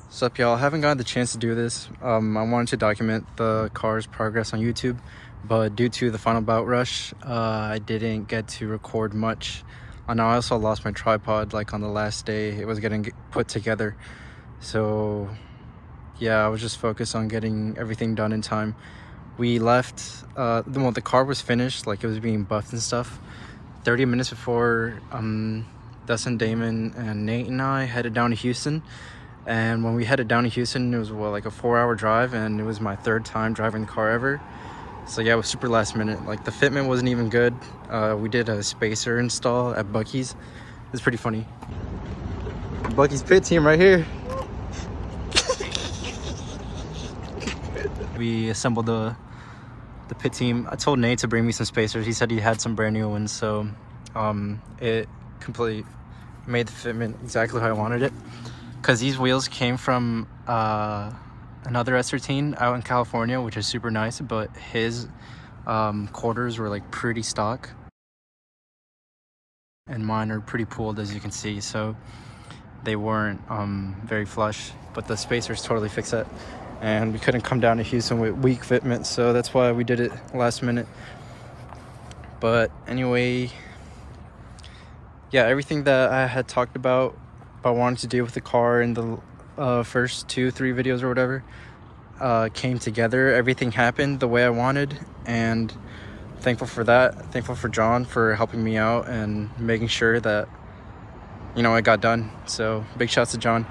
Sup y'all, haven't gotten the chance to do this. I wanted to document the car's progress on YouTube, but due to the final bout rush, I didn't get to record much. And I also lost my tripod like on the last day it was getting put together. So yeah, I was just focused on getting everything done in time. We left, the car was finished, like it was being buffed and stuff, 30 minutes before Dustin, Damon, and Nate and I headed down to Houston. And when we headed down to Houston, it was like a 4-hour drive, and it was my third time driving the car ever. So yeah, it was super last minute. Like the fitment wasn't even good. We did a spacer install at Buc-ee's. It's pretty funny. Buc-ee's pit team right here. We assembled the pit team. I told Nate to bring me some spacers. He said he had some brand new ones, so it completely made the fitment exactly how I wanted it. Because these wheels came from another S13 out in California, which is super nice, but his quarters were like pretty stock. And mine are pretty pooled, as you can see, so they weren't very flush, but the spacers totally fixed it. And we couldn't come down to Houston with weak fitment, so that's why we did it last minute. But anyway, yeah, everything that I had talked about wanted to do with the car in the first 2-3 videos or whatever came together. Everything happened the way I wanted, and thankful for that. Thankful for John for helping me out and making sure that, you know, I got done. So big shouts to John.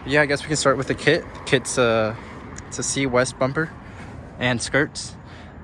But yeah, I guess we can start with the kit. The kit's it's a C West bumper and skirts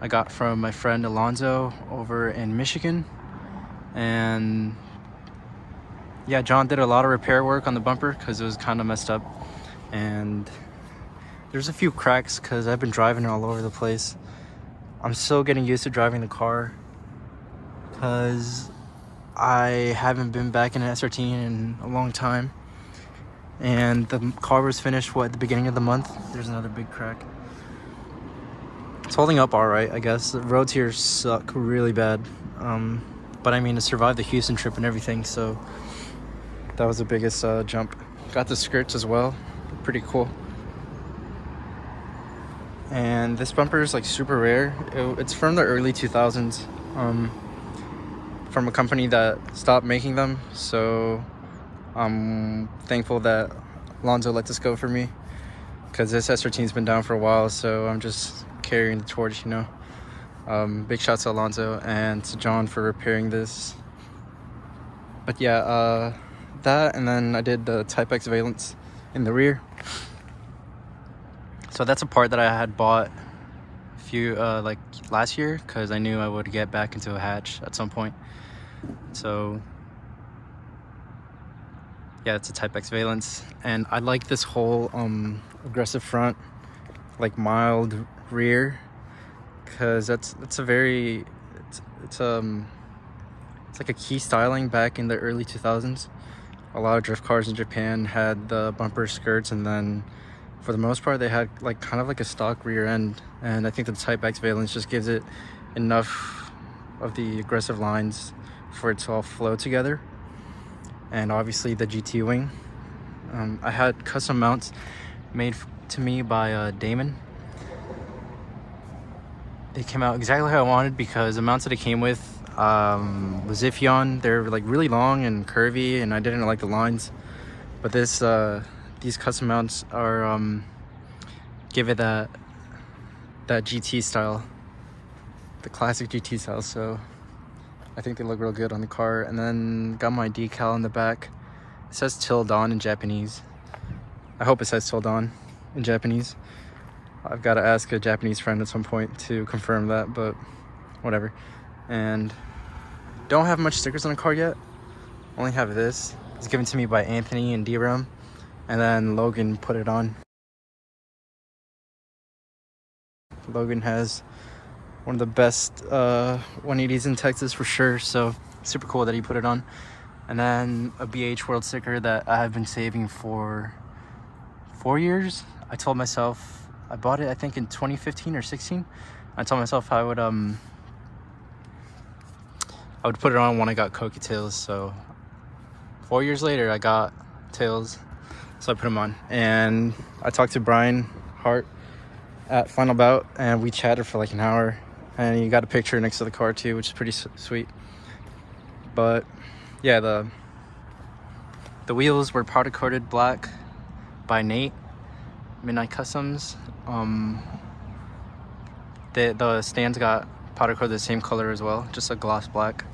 I got from my friend Alonzo over in Michigan. And yeah, John did a lot of repair work on the bumper because it was kind of messed up, and there's a few cracks because I've been driving it all over the place. I'm still getting used to driving the car because I haven't been back in an S13 in a long time, and the car was finished at the beginning of the month. There's another big crack. It's holding up all right, I guess. The roads here suck really bad, but I mean, to survive the Houston trip and everything, so that was the biggest jump. Got the skirts as well, pretty cool. And this bumper is like super rare. It's from the early 2000s, from a company that stopped making them. So I'm thankful that Alonzo let this go for me, because this S13's been down for a while, so I'm just carrying the torch, you know. Big shouts to Alonzo and to John for repairing this. But yeah, that, and then I did the Type X valence in the rear. So that's a part that I had bought a few like last year, because I knew I would get back into a hatch at some point. So yeah, it's a Type X valence, and I like this whole aggressive front, like mild rear, because it's like a key styling back in the early 2000s. A lot of drift cars in Japan had the bumper skirts, and then for the most part they had like kind of like a stock rear end, and I think the Type X valence just gives it enough of the aggressive lines for it to all flow together. And obviously the GT wing, I had custom mounts made to me by Damon. They came out exactly how I wanted, because the mounts that it came with was iffy on. They're like really long and curvy, and I didn't like the lines. But these custom mounts are give it that GT style, the classic GT style. So I think they look real good on the car. And then got my decal in the back. It says Till Dawn in Japanese. I hope it says Till Dawn in Japanese. I've got to ask a Japanese friend at some point to confirm that, but whatever. And don't have much stickers on the car yet. Only have this. It's given to me by Anthony and D-Ram, and then Logan put it on. Logan has one of the best 180s in Texas for sure, so super cool that he put it on. And then a BH World sticker that I have been saving for 4 years. I told myself, I bought it I think in 2015 or 16. I told myself I would put it on when I got Cokie Tails. So 4 years later I got Tails. so I put them on. And I talked to Brian Hart at Final Bout, and we chatted for like an hour, and he got a picture next to the car too, which is pretty sweet. But yeah, the wheels were powder coated black by Nate, Midnight Customs. The stands got powder coated the same color as well, just a gloss black.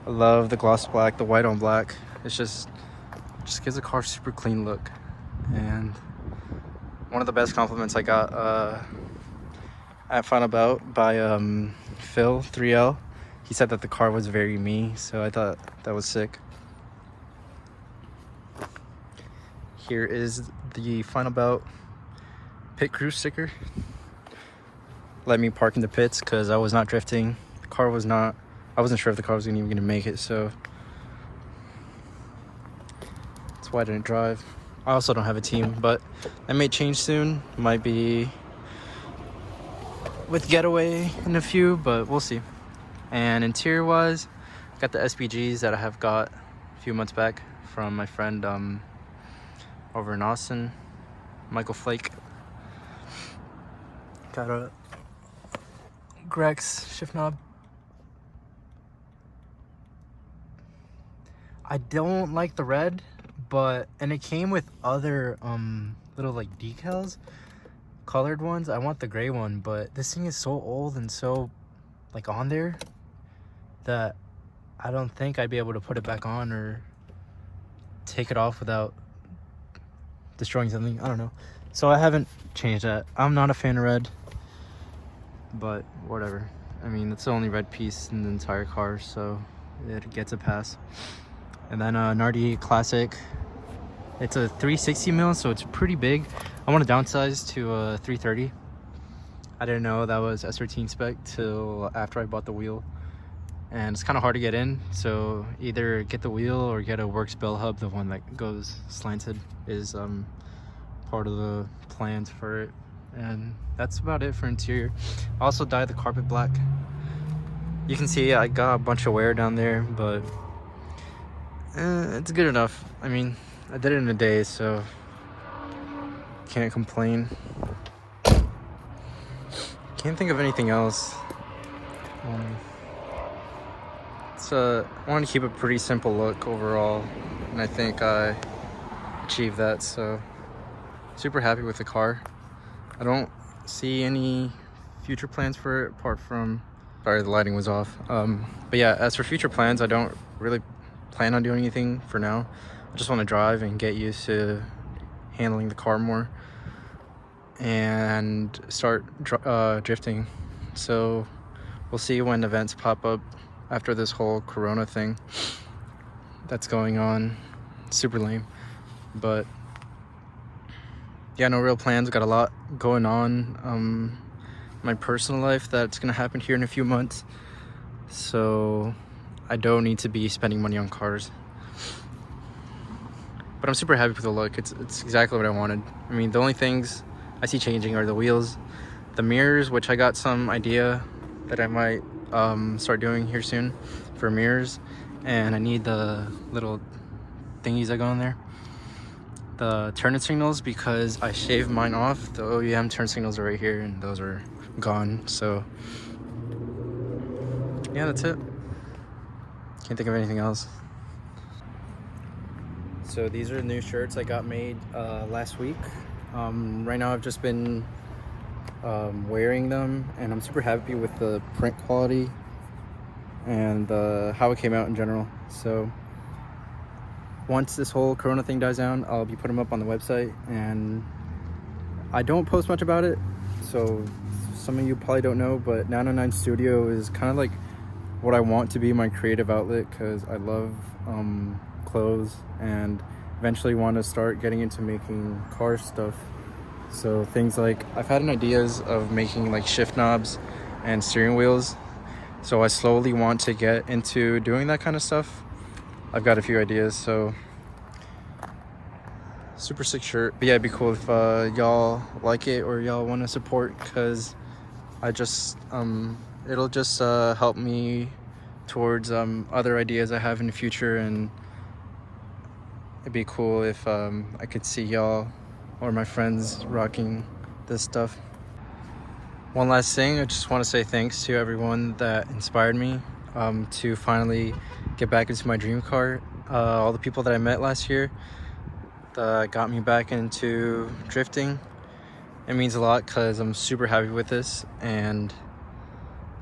I love the gloss black, the white on black. It's just gives the car a super clean look. And one of the best compliments I got at Final Bout by Phil 3L. He said that the car was very me, so I thought that was sick. Here is the Final Bout pit crew sticker. Let me park in the pits because I was not drifting. The car was not. I wasn't sure if the car was even gonna make it, so that's why I didn't drive. I also don't have a team, but that may change soon. Might be with Getaway in a few, but we'll see. And interior wise, got the SPGs that I have got a few months back from my friend over in Austin, Michael Flake. Got a Grex shift knob. I don't like the red, and it came with other little like decals, colored ones. I want the gray one, but this thing is so old and so like on there that I don't think I'd be able to put it back on or take it off without destroying something. I don't know. So I haven't changed that. I'm not a fan of red, but whatever. I mean, it's the only red piece in the entire car, so it gets a pass. And then Nardi Classic. It's a 360 mil, so it's pretty big. I want to downsize to a 330. I didn't know that was S13 spec till after I bought the wheel. And it's kind of hard to get in, so either get the wheel or get a Works bell hub. The one that goes slanted is part of the plans for it. And that's about it for interior. I also dyed the carpet black. You can see I got a bunch of wear down there, but it's good enough. I mean, I did it in a day, so can't complain. Can't think of anything else. I wanted to keep a pretty simple look overall, and I think I achieved that, so super happy with the car. I don't see any future plans for it apart from, sorry, the lighting was off. But yeah, as for future plans, I don't really plan on doing anything for now. I just want to drive and get used to handling the car more and start drifting. So we'll see when events pop up after this whole Corona thing that's going on. Super lame, but yeah, no real plans. Got a lot going on my personal life that's gonna happen here in a few months, so I don't need to be spending money on cars. But I'm super happy with the look. It's exactly what I wanted. I mean, the only things I see changing are the wheels, the mirrors, which I got some idea that I might start doing here soon for mirrors, and I need the little thingies that go in there, the turn signals, because I shaved mine off. The OEM turn signals are right here and those are gone. So yeah, that's it. Can't think of anything else. So these are the new shirts I got made last week. Right now I've just been wearing them, and I'm super happy with the print quality and how it came out in general. So once this whole Corona thing dies down, I'll be putting them up on the website, and I don't post much about it, so some of you probably don't know, but 909 Studio is kind of like what I want to be my creative outlet, because I love clothes and eventually want to start getting into making car stuff. So things like, I've had ideas of making like shift knobs and steering wheels, so I slowly want to get into doing that kind of stuff. I've got a few ideas, so super sick shirt. But yeah, it'd be cool if y'all like it or y'all want to support, because I just it'll just help me towards other ideas I have in the future, and it'd be cool if I could see y'all or my friends rocking this stuff. One last thing, I just want to say thanks to everyone that inspired me to finally get back into my dream car. All the people that I met last year that got me back into drifting. It means a lot because I'm super happy with this, and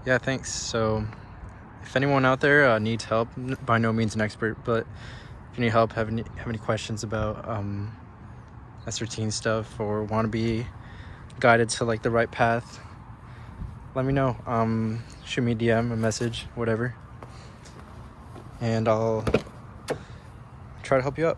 yeah, thanks. So if anyone out there needs help, by no means an expert, but if you need help, have any questions about S13 stuff, or want to be guided to like the right path, let me know. Shoot me a DM, a message, whatever, and I'll try to help you out.